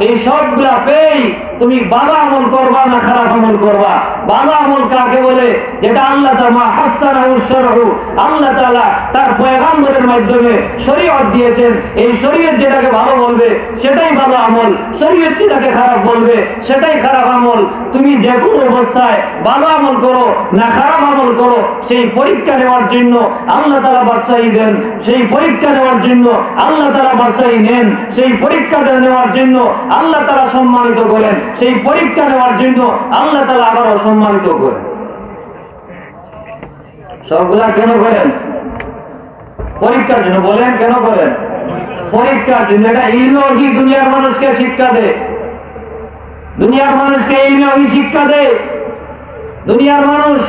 এই সবগুলা পেয়ে তুমি ভালো আমল করবা না খারাপ আমল করবা? ভালো আমল কাকে বলে? যেটা আল্লাহ তাআলা হাসানাহু শরহু, আল্লাহ তাআলা তার পয়গম্বরের মাধ্যমে শরীয়ত দিয়েছেন। এই শরীয়ত যেটাকে ভালো বলবে সেটাই ভালো আমল, শরীয়ত যেটাকে খারাপ বলবে সেটাই খারাপ আমল। তুমি যে কোনো অবস্থায় ভালো আমল করো না খারাপ আমল করো, সেই পরীক্ষা নেওয়ার জন্য আল্লাহ তাআলা বাদশাহী দেন, সেই পরীক্ষা নেওয়ার জন্য আল্লাহ তাআলা বাদশাহী নেন, সেই পরীক্ষা নেওয়ার জন্য আল্লাহ তাআলা সম্মানিত করেন, সেই পরীক্ষা নেওয়ার জন্য আল্লাহ তাআলা আবারও সম্মানিত করেন। সবগুলা কেন করেন? পরীক্ষার জন্য। বলেন কেন করেন? পরীক্ষার জন্য। এটা ইলমে ওহী দুনিয়ার মানুষকে শিক্ষা দেয়, দুনিয়ার মানুষকে ইলমে ওহী শিক্ষা দেয়। দুনিয়ার মানুষ,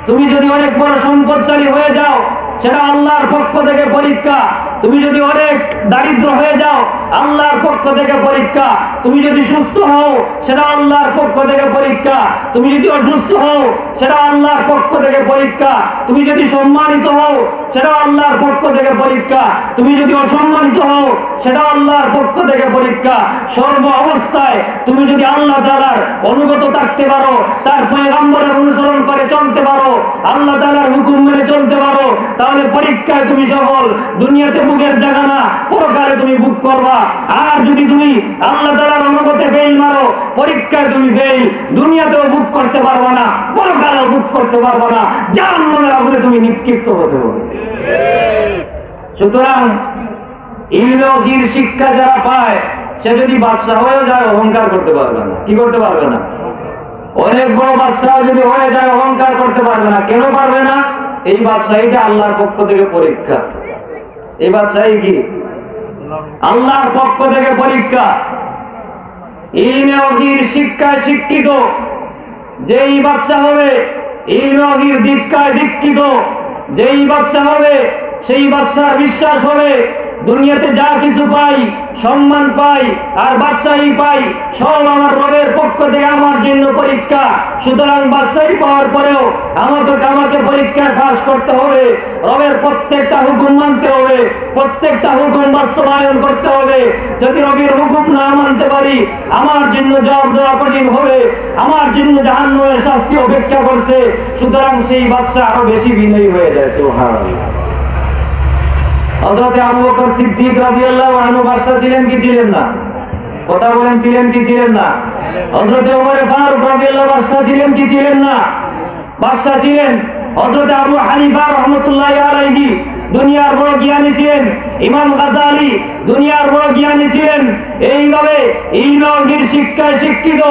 তুমি যদি অনেক বড় সম্পদশালী হয়ে যাও সেটা আল্লাহর পক্ষ থেকে পরীক্ষা। তুমি যদি অনেক দারিদ্র হয়ে যাও আল্লাহর পক্ষ থেকে পরীক্ষা। তুমি যদি সুস্থ হও সেটা আল্লাহর পক্ষ থেকে পরীক্ষা। তুমি যদি অসুস্থ হও সেটা আল্লাহর পক্ষ থেকে পরীক্ষা। তুমি যদি সম্মানিত হও সেটা আল্লাহর পক্ষ থেকে পরীক্ষা। তুমি যদি অসম্মানিত হও সেটা আল্লাহর পক্ষ থেকে পরীক্ষা। সর্ব অবস্থায় তুমি যদি আল্লাহ তাআলার অনুগত থাকতে পারো, তার পয়গম্বরের অনুসরণ করে চলতে পারো, আল্লাহ তাআলার হুকুম মেনে চলতে পারো, তাহলে পরীক্ষায় তুমি সফল। দুনিয়াতে বুকের জায়গা না, পরকালে তুমি বুক করবা। আর যদি তুমি আল্লাহ তাআলার অনুগতে ফেল মারো, পরীক্ষায় তুমি ফেল, দুনিয়াতেও বুক করতে পারবা না, পরকালেও বুক করতে পারবা না, জাহান্নামের আগুনে তুমি নিক্ষিপ্ত হতে হবে। সুতরাং ইলমে ওহীর শিক্ষা যারা পায় সে যদি বাদশা হয়ে যায় অহংকার করতে পারবে না। কি করতে পারবে না? অনেক বড় বাদশা যদি হয়ে যায় অহংকার করতে পারবে না। কেন পারবে না? এই বাদশাহীটা আল্লাহর পক্ষ থেকে পরীক্ষা। এই বাদশাহী কি? আল্লাহর পক্ষ থেকে পরীক্ষা। ইলমে ওহীর শিক্ষায় শিক্ষিত যেই বাদশা হবে, ইলমে ওহীর দীক্ষায় দীক্ষিত যেই বাদশা হবে, সেই বাদশার বিশ্বাস হবে দুনিয়াতে যা কিছু পাই, সম্মান পাই আর বাদশাহী পাই, সব আমার রবের পক্ষ থেকে আমার জন্য পরীক্ষা। সুতরাং বাদশাহী পাওয়ার পরেও আমাকে পরীক্ষায় পাস করতে হবে। রবের প্রত্যেকটা হুকুম মানতে হবে, প্রত্যেকটা হুকুম বাস্তবায়ন করতে হবে। যদি রবের হুকুম না মানতে পারি আমার জন্য জবাব দেওয়া কঠিন হবে, আমার জন্য জাহান্নামের শাস্তি অপেক্ষা করছে। সুতরাং সেই বাদশা আরো বেশি বিনয়ী হয়ে যায়। সুবহানাল্লাহ। হযরত আবু বকর সিদ্দিক রাদিয়াল্লাহু আনহু বাদশা ছিলেন কি ছিলেন না? কথা বলেন, ছিলেন কি ছিলেন না? হযরত ওমর ফারুক রাদিয়াল্লাহু বাদশা ছিলেন কি ছিলেন না? বাদশা ছিলেন। হযরত আবু হানিফা রাহমাতুল্লাহি আলাইহি দুনিয়ার বড় জ্ঞানী ছিলেন। ইমাম গাযালি দুনিয়ার বড় জ্ঞানী ছিলেন। এইভাবে ইলমে ওহীর শিক্ষায় শিক্ষিত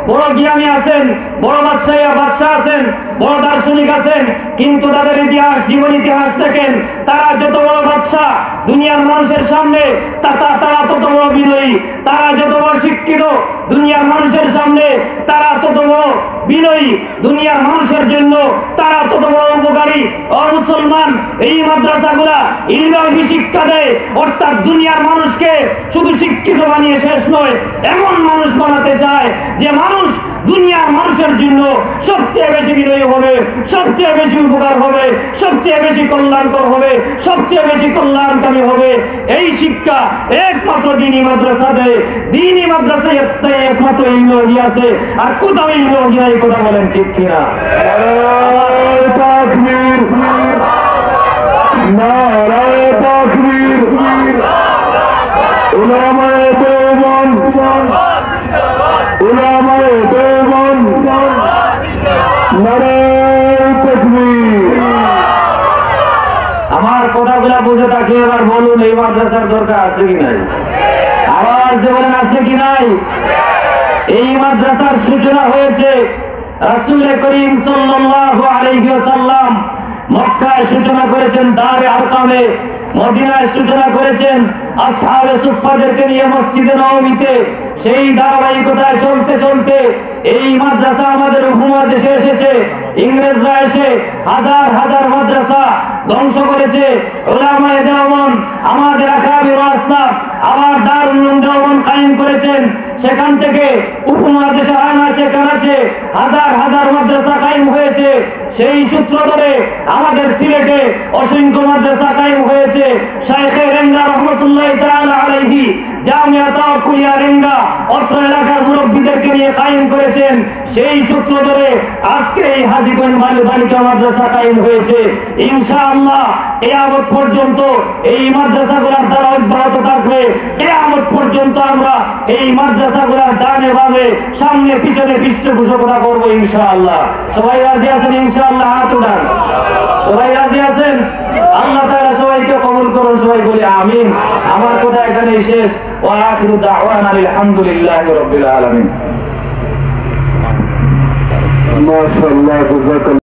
বড় জ্ঞানী আছেন, বড় বাদশা আছেন, বড় দার্শনিক আছেন, কিন্তু তাদের ইতিহাস, জীবন ইতিহাস দেখেন, তারা যত বড় বাদশা দুনিয়ার মানুষের সামনে তারা তত বড় বিনয়ী। তারা যত বড় শিক্ষিত দুনিয়ার মানুষের সামনে তারা তত বড় বিনয়ী। দুনিয়ার মানুষের জন্য তারা তত বড় উপকারী। ও মুসলমান, এই মাদ্রাসাগুলা ইলমে ওহী শিক্ষা দেয়, অর্থাৎ দুনিয়ার মানুষকে শুধু শিক্ষিত বানিয়ে শেষ নয়, এমন মানুষ বানাতে চায় যে মানুষ দুনিয়ার মানুষের জন্য সবচেয়ে বেশি বিনয়ী হবে, সবচেয়ে বেশি উপকার হবে, সবচেয়ে বেশি কল্যাণকর হবে, সবচেয়ে বেশি কল্যাণকামী হবে। এই শিক্ষা একমাত্র দ্বীনি মাদ্রাসা দেয়। দ্বীনি মাদ্রাসায় একমাত্র ইলমে ওহী আছে, আর কোথাও ইলমে ওহী নাই। কথা বলেন ঠিক কিনা? নারায়ে তাকবীর, নারায়ে তাকবীর। উলামায়ে দেওবন্দ, উলামায়ে দেওবন্দ, নারায়ে তাকবীর। আমার কথাগুলা বুঝে থাকলে এবার বলুন, এই মাদ্রাসার দরকার আছে কি নাই? আওয়াজ দিয়ে বলেন, আছে কি নাই? এই মাদ্রাসার সূচনা হয়েছে রাসূল করিম সাল্লাল্লাহু আলাইহি ওয়াসাল্লাম মক্কায় সূচনা করেছেন, দারে আরকামে। মদিনায় সূচনা করেছেন আসহাবে সুফফাদেরকে নিয়ে মসজিদে নববীতে। সেই ধারাবাহিকতায় চলতে চলতে এই মাদ্রাসা আমাদের উপমহাদেশে এসেছে। ইংরেজরা এসে হাজার হাজার মাদ্রাসা ধ্বংস করেছে। উলামায়ে দেওবন্দ আমাদের আকাবির আসলাফ আবার দারুল উলুম দেওবন্দ কায়েম করেছেন, সেখান থেকে উপমহাদেশে আনাচে কানাচে হাজার হাজার মাদ্রাসা কায়েম হয়েছে। সেই সূত্র ধরে আমাদের সিলেটে অসংখ্য মাদ্রাসা কায়েম হয়েছে। শাইখে রেঙ্গা রহমতুল্লাহ তাআলা আলাইহি জামিয়া তাওকুলিয়া রেঙ্গা অত্র এলাকার মুরব্বীদেরকে নিয়ে কায়েম করেছেন। সেই সূত্র ধরে আজকে এই হাজীগঞ্জ বালিকা মাদ্রাসা কায়েম হয়েছে। ইনশাআল্লাহ কিয়ামত পর্যন্ত এই মাদ্রাসাগুলোর দ্বারা অব্যাহত থাকবে। কিয়ামত পর্যন্ত আমরা এই মাদ্রাসাগুলোর ডানে বামে সামনে পিছনে পৃষ্ঠপোষকতা করব ইনশাআল্লাহ। সবাই রাজি আছেন ইনশাআল্লাহ? হাত উঠান। সবাই রাজি আছেন? আল্লাহ তাআলা সবাইকে কবুল করুন। সবাই বলি আমিন। আমার কথা এখানেই শেষ। ওয়া আখিরু দাওয়ানা আলহামদুলিল্লাহি রাব্বিল আলামিন। মাশাআল্লাহ।